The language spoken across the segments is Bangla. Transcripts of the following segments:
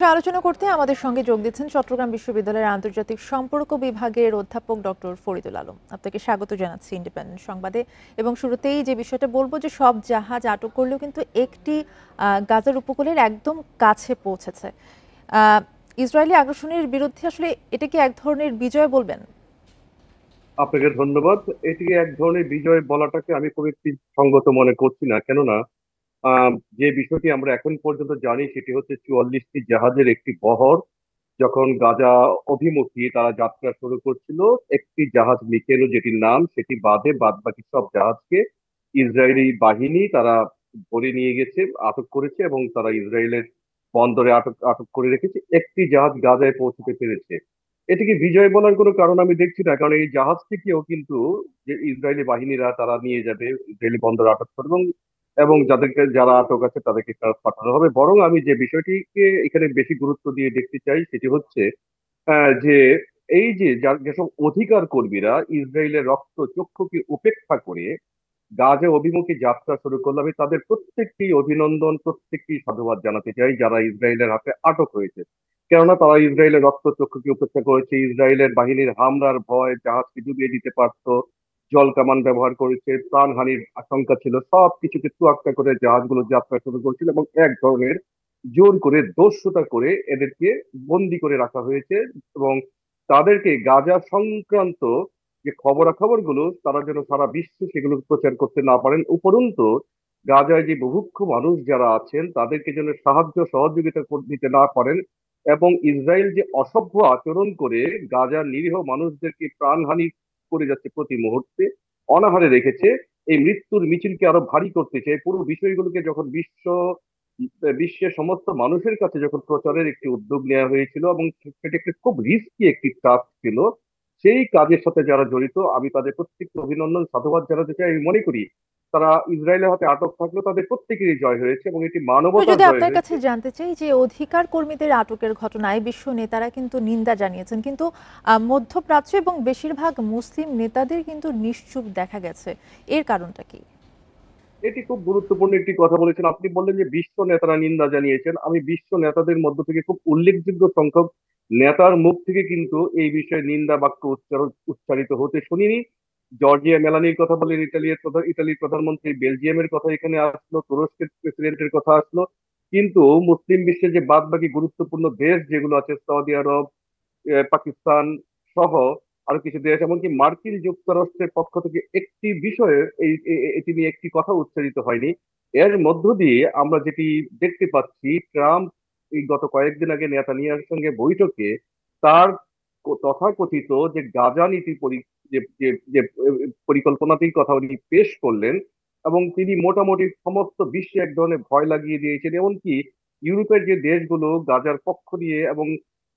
বিষয়ে আলোচনা করতে আমাদের সঙ্গে যোগ দিচ্ছেন চট্টগ্রাম বিশ্ববিদ্যালয়ের আন্তর্জাতিক সম্পর্ক বিভাগের অধ্যাপক ডক্টর ফরিদুল আলম। আপনাকে স্বাগত জানাচ্ছি ইন্ডিপেন্ডেন্ট সংবাদে। এবং শুরুতেই যে বিষয়টা বলবো যে সব জাহাজ আটক করলেও কিন্তু একটি গাজার উপকূলের একদম কাছে পৌঁছেছে। ইসরায়েলি আগ্রাসনের বিরুদ্ধে আসলে এটা কি এক ধরনের বিজয় বলবেন? আপনাকে ধন্যবাদ। এটিকে এক ধরনের বিজয় বলাটাকে আমি খুব একটি সঙ্গত মনে করছি না। কেননা আহ, যে বিষয়টি আমরা এখন পর্যন্ত জানি সেটি হচ্ছে 44টি জাহাজের একটি বহর যখন গাজা অভিমুখী তারা যাত্রা শুরু করছিল, একটি জাহাজ মিকেলো যেটির নাম সেটি বাদে বাদ বাকি সব জাহাজকে ইসরায়েলি বাহিনী তারা ধরে নিয়ে গেছে, আটক করেছে এবং তারা ইসরায়েলের বন্দরে আটক আটক করে রেখেছে। একটি জাহাজ গাজায় পৌঁছতে পেরেছে। এটিকে বিজয় বলার কোনো কারণ আমি দেখছি না, কারণ এই জাহাজটিকেও কিন্তু যে ইসরায়েলি বাহিনীরা তারা নিয়ে যাবে, ইসরায়েলি বন্দরে আটক করবে এবং এবং যাদেরকে যারা আটক আছে তাদেরকে ফেরত পাঠানো হবে। বরং আমি যে বিষয়টিকে এখানে বেশি গুরুত্ব দিয়ে দেখতে চাই সেটি হচ্ছে যে এই যে যেসব অধিকার কর্মীরা ইসরায়েলের রক্ত চক্ষুকে উপেক্ষা করে গাজা অভিমুখী যাত্রা শুরু করলো, আমি তাদের প্রত্যেকটি অভিনন্দন, প্রত্যেকটি সাধুবাদ জানাতে চাই যারা ইসরায়েলের হাতে আটক হয়েছে। কেননা তারা ইসরায়েলের রক্তচক্ষুকে উপেক্ষা করেছে, ইসরায়েলের বাহিনীর হামলার ভয় জাহাজকে ডুবিয়ে দিতে পারত, জল কামান ব্যবহার করেছে, প্রাণহানির আশঙ্কা ছিল, সব কিছুকে তোয়াক্কা করে জাহাজগুলো যাত্রা শুরু করেছিল এবং এক ধরনের জোর করে দস্যুতা করে এদেরকে বন্দি করে রাখা হয়েছে এবং তাদেরকে গাজা সংক্রান্ত যে খবরাখবরগুলো তারা যেন সারা বিশ্বে সেগুলো প্রচার করতে না পারেন, উপরন্তু গাজায় যে বুভুক্ষ মানুষ যারা আছেন তাদেরকে যেন সাহায্য সহযোগিতা দিতে না পারেন। এবং ইসরায়েল যে অসভ্য আচরণ করে গাজার নিরীহ মানুষদেরকে প্রাণহানি করে যাচ্ছে প্রতি মুহূর্তে, অনাহারে রেখেছে, এই মৃত্যুর মিছিলকে আরো ভারী করতে চায়। পুরো বিষয়গুলোকে যখন বিশ্বের সমস্ত মানুষের কাছে যখন প্রচারের একটি উদ্যোগ নেওয়া হয়েছিল এবং সেটা একটি খুব রিস্কি একটি কাজ ছিল, সেই কাজের সাথে যারা জড়িত আমি তাদের প্রত্যেককে অভিনন্দন সাধুবাদ জানাতে চাই। আমি মনে করি তারা ইসরায়েলের হাতে আটক থাকলেও তাদের প্রত্যেকেরই জয় হয়েছে এবং এটি তো মানবতার যদি জয় আপনার কাছে হয়েছে। জানতে চাই যে অধিকার কর্মীদের আটকের ঘটনায় বিশ্ব নেতারা কিন্তু নিন্দা জানিয়েছেন, কিন্তু মধ্যপ্রাচ্য এবং বেশিরভাগ মুসলিম নেতাদের কিন্তু নিশ্চুপ দেখা গেছে। এর কারণটা কি? এটি খুব গুরুত্বপূর্ণ একটি কথা বলেছেন। আপনি বললেন যে বিশ্ব নেতারা নিন্দা জানিয়েছেন, আমি বিশ্ব নেতাদের মধ্য থেকে খুব উল্লেখযোগ্য সংখ্যক নেতার মুখ থেকে কিন্তু এই বিষয়ে নিন্দা বাক্য উচ্চারিত হতে শুনিনি। জর্জিয়া মেলানির কথা বলেন, ইটালির প্রধানমন্ত্রী, বেলজিয়ামের কথা এখানে আসলো, তুরস্কের প্রেসিডেন্টের কথা আসলো, কিন্তু মুসলিম বিশ্বের যে বাদ বাকি গুরুত্বপূর্ণ দেশ যেগুলো আছে, সৌদি আরব, পাকিস্তান সহ আরো কিছু দেশ, এমনকি মার্কিন যুক্তরাষ্ট্রের পক্ষ থেকে একটি বিষয়ে এটি নিয়ে একটি কথা উচ্চারিত হয়নি। এর মধ্য দিয়ে আমরা যেটি দেখতে পাচ্ছি, ট্রাম্প এই গত কয়েকদিন আগে নেতানিয়াহুর সঙ্গে বৈঠকে তার তথাকথিত যে গাজা নীতি যে যে যে পরিকল্পনাটির কথা উনি পেশ করলেন এবং তিনি মোটামুটি সমস্ত বিশ্বে এক ধরনের ভয় লাগিয়ে দিয়েছেন। এমনকি ইউরোপের যে দেশগুলো গাজার পক্ষ নিয়ে এবং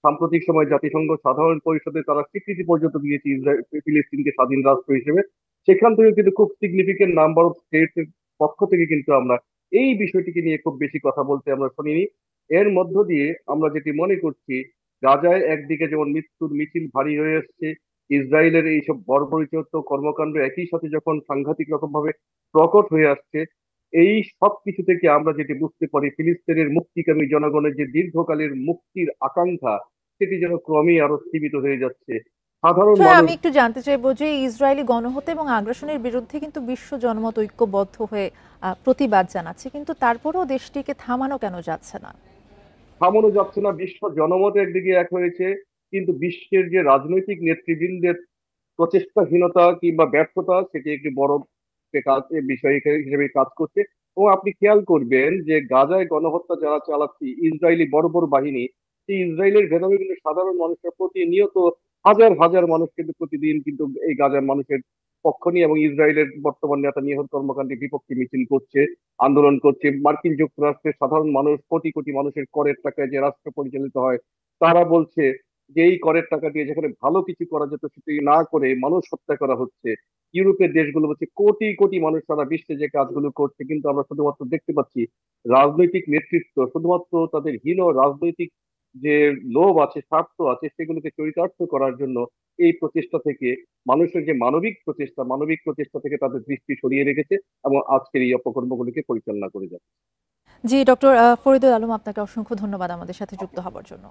সাম্প্রতিক সময় জাতিসংঘ সাধারণ পরিষদে তারা স্বীকৃতি পর্যন্ত দিয়েছে ইসরায়েল ফিলিস্তিনকে স্বাধীন রাষ্ট্র হিসেবে, সেখান থেকে কিন্তু খুব সিগনিফিকেন্ট নাম্বার অফ স্টেটস এর পক্ষ থেকে কিন্তু আমরা এই বিষয়টিকে নিয়ে খুব বেশি কথা বলতে আমরা শুনিনি। এর মধ্য দিয়ে আমরা যেটি মনে করছি, গাজায় একদিকে যেমন মৃত্যুর মিছিল ভারী হয়ে আসছে, ইসরায়েলের এইসব বর্বরোচিত কর্মকাণ্ড একই সাথে যখন সাংঘাতিক রকম ভাবে প্রকট হয়ে আসছে, এই সব কিছু থেকে আমরা যেটি বুঝতে পারি ফিলিস্তিনের মুক্তিকামী জনগণের যে দীর্ঘকালের মুক্তির আকাঙ্ক্ষা সেটি যেন ক্রমেই আরো স্তীমিত হয়ে যাচ্ছে। সাধারণ আসলে মানুষ। আমি একটু জানতে চাইবো যে ইসরায়েলি গণহত্যা এবং আগ্রাসনের বিরুদ্ধে কিন্তু বিশ্ব জনমত ঐক্যবদ্ধ হয়ে প্রতিবাদ জানাচ্ছে, কিন্তু তারপরেও দেশটিকে থামানো কেন যাচ্ছে না? থামানো যাচ্ছে না, বিশ্ব জনমত একদিকে এক হয়েছে, কিন্তু বিশ্বের যে রাজনৈতিক নেতৃবৃন্দের প্রচেষ্টাহীনতা কিংবা ব্যর্থতা সেটি একটি বড় কাজ বিষয় হিসেবে কাজ করছে। এবং আপনি খেয়াল করবেন যে গাজায় গণহত্যা যারা চালাচ্ছে ইসরায়েলি বড় বড় বাহিনী, সেই ইসরায়েলের ভেতরে কিন্তু সাধারণ মানুষরা প্রতিনিয়ত হাজার হাজার মানুষ কিন্তু প্রতিদিন কিন্তু এই গাজার মানুষের পক্ষ নিয়ে এবং ইসরায়েলের বর্তমান নেতানিয়াহুর কর্মকাণ্ডের বিপক্ষে মিছিল করছে, আন্দোলন করছে। মার্কিন যুক্তরাষ্ট্রের সাধারণ মানুষ, কোটি কোটি মানুষের করের টাকায় যে রাষ্ট্র পরিচালিত হয়, তারা বলছে যে এই করের টাকা দিয়ে যেখানে ভালো কিছু করা যেত সেটি না করে মানুষ হত্যা করা হচ্ছে। ইউরোপের দেশগুলো বলছে কোটি কোটি মানুষ সারা বিশ্বে যে কাজগুলো করছে, কিন্তু আমরা শুধুমাত্র দেখতে পাচ্ছি রাজনৈতিক নেতৃত্ব শুধুমাত্র তাদের হীন রাজনৈতিক যে লোভ আছে, স্বার্থ আছে, সেগুলোকে চরিতার্থ করার জন্য এই প্রচেষ্টা থেকে, মানুষের যে মানবিক প্রচেষ্টা থেকে তাদের দৃষ্টি সরিয়ে রেখেছে এবং আজকের এই অপকর্মগুলিকে পরিচালনা করে যাচ্ছে। জি, ডক্টর ফরিদুল আলম, আপনাকে অসংখ্য ধন্যবাদ আমাদের সাথে যুক্ত হওয়ার জন্য।